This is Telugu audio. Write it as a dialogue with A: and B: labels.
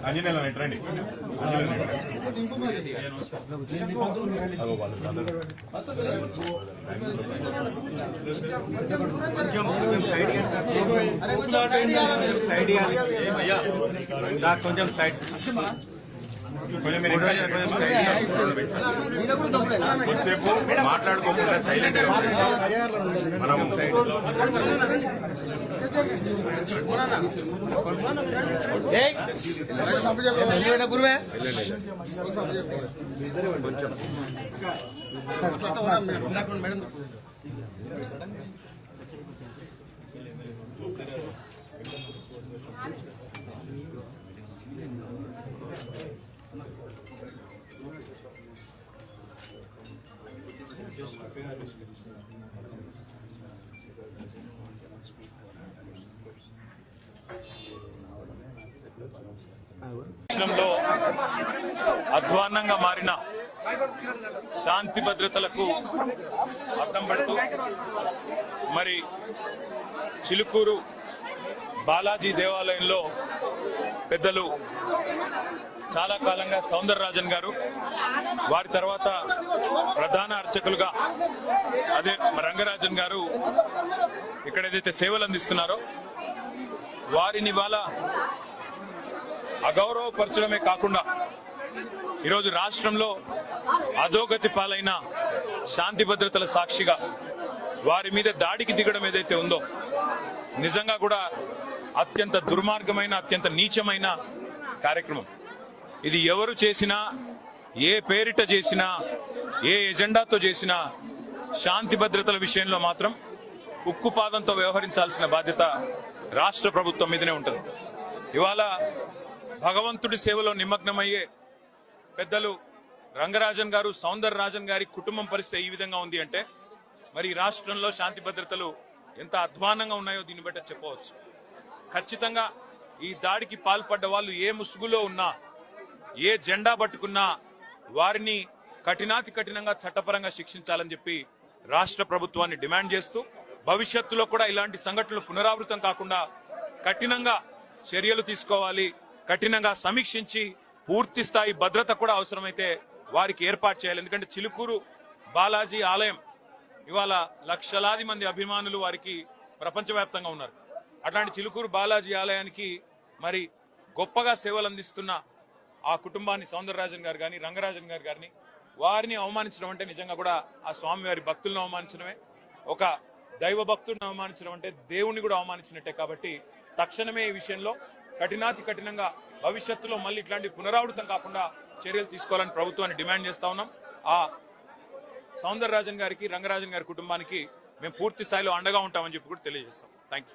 A: అంజనేయులు రండి. కొంచెం సైడ్ కొద్దిసేపు మాట్లాడుకోకుండా సైలెంట్ మనం
B: గురువే
C: దేశంలో అధ్వాన్నంగా మారిన శాంతి భద్రతలకు అద్దం పడుతూ మరి చిలుకూరు బాలాజీ దేవాలయంలో పెద్దలు చాలా కాలంగా సౌందరరాజన్ గారు, వారి తర్వాత ప్రధాన అర్చకులుగా అదే రంగరాజన్ గారు ఇక్కడ ఏదైతే సేవలు అందిస్తున్నారో వారిని ఇవాళ అగౌరవపరచడమే కాకుండా ఈరోజు రాష్ట్రంలో అధోగతి పాలైన శాంతి భద్రతల సాక్షిగా వారి మీద దాడికి దిగడం ఏదైతే ఉందో నిజంగా కూడా అత్యంత దుర్మార్గమైన, అత్యంత నీచమైన కార్యక్రమం. ఇది ఎవరు చేసినా, ఏ పేరిట చేసినా, ఏ ఎజెండాతో చేసినా శాంతి భద్రతల విషయంలో మాత్రం ఉక్కుపాదంతో వ్యవహరించాల్సిన బాధ్యత రాష్ట్ర ప్రభుత్వం మీదనే ఉంటుంది. ఇవాళ భగవంతుడి సేవలో నిమగ్నమయ్యే పెద్దలు రంగరాజన్ గారు, సౌందరరాజన్ గారి కుటుంబం పరిస్థితి ఈ విధంగా ఉంది అంటే మరి రాష్ట్రంలో శాంతి భద్రతలు ఎంత అధ్వానంగా ఉన్నాయో దీన్ని బట్టి చెప్పవచ్చు. ఖచ్చితంగా ఈ దాడికి పాల్పడ్డ వాళ్ళు ఏ ముసుగులో ఉన్నా, ఏ జెండా పట్టుకున్నా వారిని కఠినాతి కఠినంగా చట్టపరంగా శిక్షించాలని చెప్పి రాష్ట్ర ప్రభుత్వాన్ని డిమాండ్ చేస్తూ భవిష్యత్తులో కూడా ఇలాంటి సంఘటనలు పునరావృతం కాకుండా కఠినంగా చర్యలు తీసుకోవాలి, కఠినంగా సమీక్షించి పూర్తి స్థాయి భద్రత కూడా అవసరమైతే వారికి ఏర్పాటు చేయాలి. ఎందుకంటే చిలుకూరు బాలాజీ ఆలయం ఇవాళ లక్షలాది మంది అభిమానులు వారికి ప్రపంచవ్యాప్తంగా ఉన్నారు. అట్లాంటి చిలుకూరు బాలాజీ ఆలయానికి మరి గొప్పగా సేవలు అందిస్తున్న ఆ కుటుంబాన్ని సౌందరరాజన్ గారు కానీ, రంగరాజన్ గారు గారిని వారిని అవమానించడం అంటే నిజంగా కూడా ఆ స్వామివారి భక్తులను అవమానించడమే, ఒక దైవ భక్తుడిని అవమానించడం అంటే దేవుణ్ణి కూడా అవమానించినట్టే. కాబట్టి తక్షణమే ఈ విషయంలో కఠినాతి కఠినంగా భవిష్యత్తులో మళ్ళీ ఇట్లాంటి పునరావృతం కాకుండా చర్యలు తీసుకోవాలని ప్రభుత్వాన్ని డిమాండ్ చేస్తా ఉన్నాం. ఆ సౌందరరాజన్ గారికి, రంగరాజన్ గారి కుటుంబానికి మేము పూర్తి స్థాయిలో అండగా ఉంటామని చెప్పి కూడా తెలియజేస్తాం. Thank you.